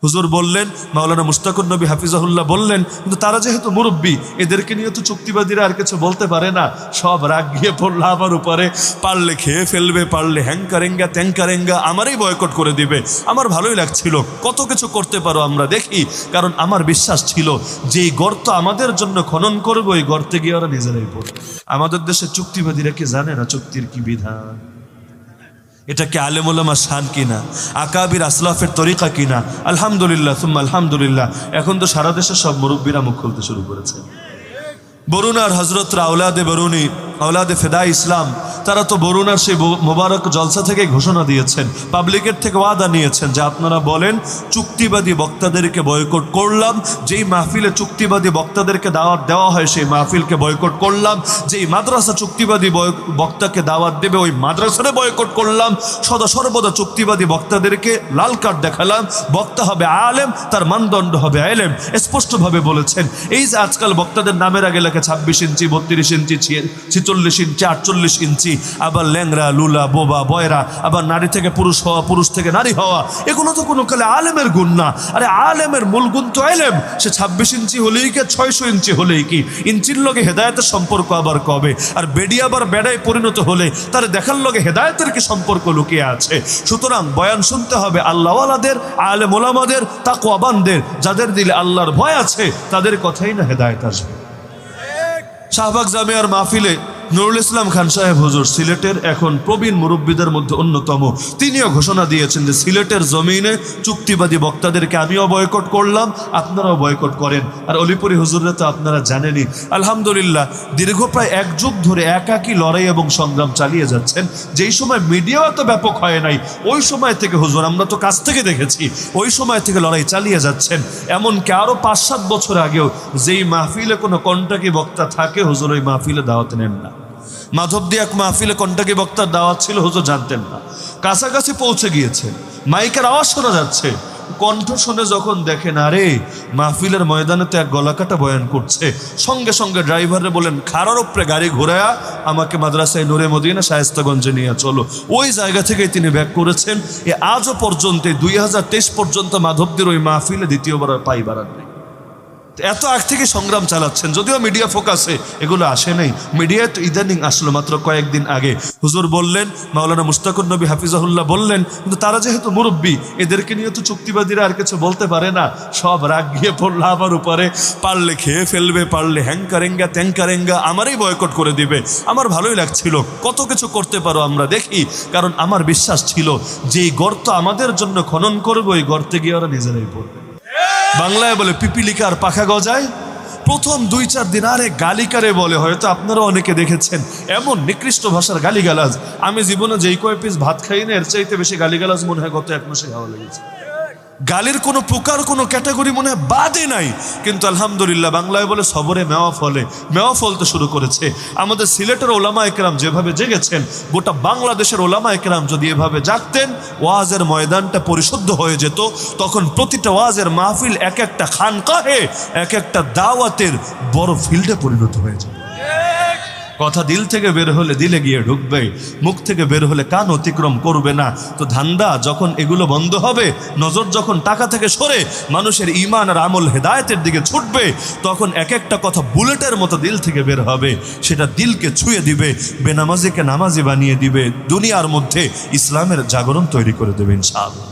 হুজুর বললেন, মাওলানা মুশতাকুর নবী হাফিজাহুল্লাহ বললেন, কিন্তু তারা যেহেতু মুরব্বী, এদেরকে নিয়ে তো চুক্তিবাদীরা আর কিছু বলতে পারে না। সব রাগ গিয়ে পড়লো আমার উপরে, পারলে খেয়ে ফেলবে, পারলে হ্যাংকারেঙ্গা ত্যাংকারেঙ্গা আমারই বয়কট করে দিবে। আমার ভালোই লাগছিল, কত কিছু করতে পারো আমরা দেখি, কারণ আমার বিশ্বাস ছিল যেই গর্ত আমাদের জন্য খনন করবো, ওই গর্তে গিয়ে ওরা নিজেরাই পড়বে। আমাদের দেশে চুক্তিবাদীরা কি জানে না চুক্তির কি বিধান? এটা কি আলেম ওলামা শান কিনা, আকাবির আসলাফের তরিকা কিনা? আলহামদুলিল্লাহ সুম্মা আলহামদুলিল্লাহ, এখন তো সারা দেশে সব মুরব্বীরা মুখ খুলতে শুরু করেছে। বরুণার হজরতরা আওলাদে বরুণী, আওলাদে ফেদা ইসলাম, তারা তো বরুণার সেই মোবারক জলসা থেকে ঘোষণা দিয়েছেন, পাবলিকের থেকে ওয়াদা নিয়েছেন যে আপনারা বলেন চুক্তিবাদী বক্তাদেরকে বয়কট করলাম, যেই মাহফিলে চুক্তিবাদী বক্তাদেরকে দাওয়াত দেওয়া হয় সেই মাহফিলকে বয়কট করলাম, যেই মাদ্রাসা চুক্তিবাদী বক্তাকে দাওয়াত দেবে ওই মাদ্রাসারে বয়কট করলাম, সদা সর্বদা চুক্তিবাদী বক্তাদেরকে লাল কার্ড দেখালাম। বক্তা হবে আলেম, তার মানদণ্ড হবে আলেম, স্পষ্টভাবে বলেছেন। এই যে আজকাল বক্তাদের নামের আগে লেখা 26 ইঞ্চি 32 ইঞ্চি 46 ইঞ্চি 48 ইঞ্চি, আবার ল্যাংরা লুলা বোবা বয়রা, আবার নারী থেকে পুরুষ হওয়া, পুরুষ থেকে নারী হওয়া, এগুলো তো কোনো কালে আলেমের গুণ না। আরে আলেমের মূল গুণ তো আলেম। সে 26 ইঞ্চি হলেই কি 600 ইঞ্চি হলেই কি? ইঞ্চির লগে হেদায়েতের সম্পর্ক আবার কবে? আর বেডি আবার বেড়ায় পরিণত হলে তার দেখার লগে হেদায়েতের কি সম্পর্ক লুকিয়ে আছে? সুতরাং বয়ান শুনতে হবে আল্লাহওয়ালাদের, আলেম ওলামাদের, তাকওয়াবানদের, যাদের দিলে আল্লাহর ভয় আছে, তাদের কথাই না হেদায়েত আসবে। শাহবাগ জামিয়ার মাহফিলে নুরুল ইসলাম খান সাহেব হুজুর, সিলেটের এখন প্রবীণ মুরব্বীদের মধ্যে অন্যতম, তিনিও ঘোষণা দিয়েছেন যে সিলেটের জমিনে চুক্তিবাদী বক্তাদেরকে আমিও বয়কট করলাম, আপনারাও বয়কট করেন। আর অলিপুরি হুজুররা তো আপনারা জানেনই, আলহামদুলিল্লাহ দীর্ঘ প্রায় 1 যুগ ধরে একাকী লড়াই এবং সংগ্রাম চালিয়ে যাচ্ছেন। যেই সময় মিডিয়াও এত ব্যাপক হয় নাই, ওই সময় থেকে হুজুর, আমরা তো কাছ থেকে দেখেছি, ওই সময় থেকে লড়াই চালিয়ে যাচ্ছেন। এমনকি আরও 5-7 বছর আগেও যেই মাহফিলে কোনো কন্টাকি বক্তা থাকে, হুজুর ওই মাহফিলে দাওয়াত নেন না। মাধবদী এক মাহফিলে কন্টাকি বক্তার দাওয়াত ছিল, হুজুর জানতেন না। কাছাকাছি পৌঁছে গিয়েছে, মাইকের আওয়াজ শোনা যাচ্ছে, কণ্ঠ শুনে যখন দেখেন আরে মাহফিলের ময়দানে তো এক গলাকাটা বয়ান করছে, সঙ্গে সঙ্গে ড্রাইভারে বলেন খাড়ার উপরে গাড়ি ঘোরায়া আমাকে মাদ্রাসায় নূরে মদিনা শায়েস্তাগঞ্জে নিয়ে চলো। ওই জায়গা থেকেই তিনি ব্যাক করেছেন। আজও পর্যন্ত 2023 পর্যন্ত মাধবদীর ওই মাহফিলে দ্বিতীয়বার পাই বাড়ান নেই। এত আগ থেকে সংগ্রাম চালাচ্ছেন, যদিও মিডিয়া ফোকাসে এগুলো আসে নাই। মিডিয়া তো ইদানিং আসলো মাত্র কয়েকদিন আগে। হুজুর বললেন, মাওলানা মুশতাকুর নবী হাফিজাহুল্লাহ বললেন, কিন্তু তারা যেহেতু মুরব্বী, এদেরকে নিয়ে তো চুক্তিবাদীরা আর কিছু বলতে পারে না। সব রাগ গিয়ে পড়লো আমার উপরে, পারলে খেয়ে ফেলবে, পারলে হ্যাংকারেঙ্গা ত্যাংকারেঙ্গা আমারই বয়কট করে দিবে। আমার ভালোই লাগছিল, কত কিছু করতে পারো আমরা দেখি, কারণ আমার বিশ্বাস ছিল যেই গর্ত আমাদের জন্য খনন করবো, ওই গর্তে গিয়ে ওরা নিজেরাই পড়বে। বাংলায় বলে পিপিলিকা আর পাখা গজায়। প্রথম 2-4 দিন আরে গালিকারে বলে, হয়তো আপনারা অনেকে দেখেছেন, এমন নিকৃষ্ট ভাষার গালিগালাজ আমি জীবনে যেই কয় পিস ভাত খাই না, এর চাইতে বেশি গালিগালাজ মনে হয় গত 1 মাসে খাওয়া লেগেছে। গালির কোনো প্রকার কোনো ক্যাটাগরি মনে হয় বাদে নাই। কিন্তু আলহামদুলিল্লাহ বাংলায় বলে সবরে মেওয়া ফলে, মেওয়া ফলতে শুরু করেছে। আমাদের সিলেটের ওলামা একরাম যেভাবে জেগেছেন, গোটা বাংলাদেশের ওলামা একরাম যদি এভাবে জাগতেন, ওয়াজের ময়দানটা পরিশুদ্ধ হয়ে যেত। তখন প্রতিটা ওয়াজের মাহফিল এক একটা খানকাহে, এক একটা দাওয়াতের বড় ফিল্ডে পরিণত হয়ে যেত। কথা দিল থেকে বের হলে দিলে গিয়ে ঢুকবে, মুখ থেকে বের হলে কান অতিক্রম করবে না। তো ধান্দা যখন এগুলো বন্ধ হবে, নজর যখন টাকা থেকে সরে মানুষের ঈমান আর আমল হেদায়েতের দিকে ছুটবে, তখন এক একটা কথা বুলেটের মতো দিল থেকে বের হবে, সেটা দিলকে ছুঁয়ে দিবে, বেনামাজিকে নামাজি বানিয়ে দিবে, দুনিয়ার মধ্যে ইসলামের জাগরণ তৈরি করে দেবে ইনশাআল্লাহ।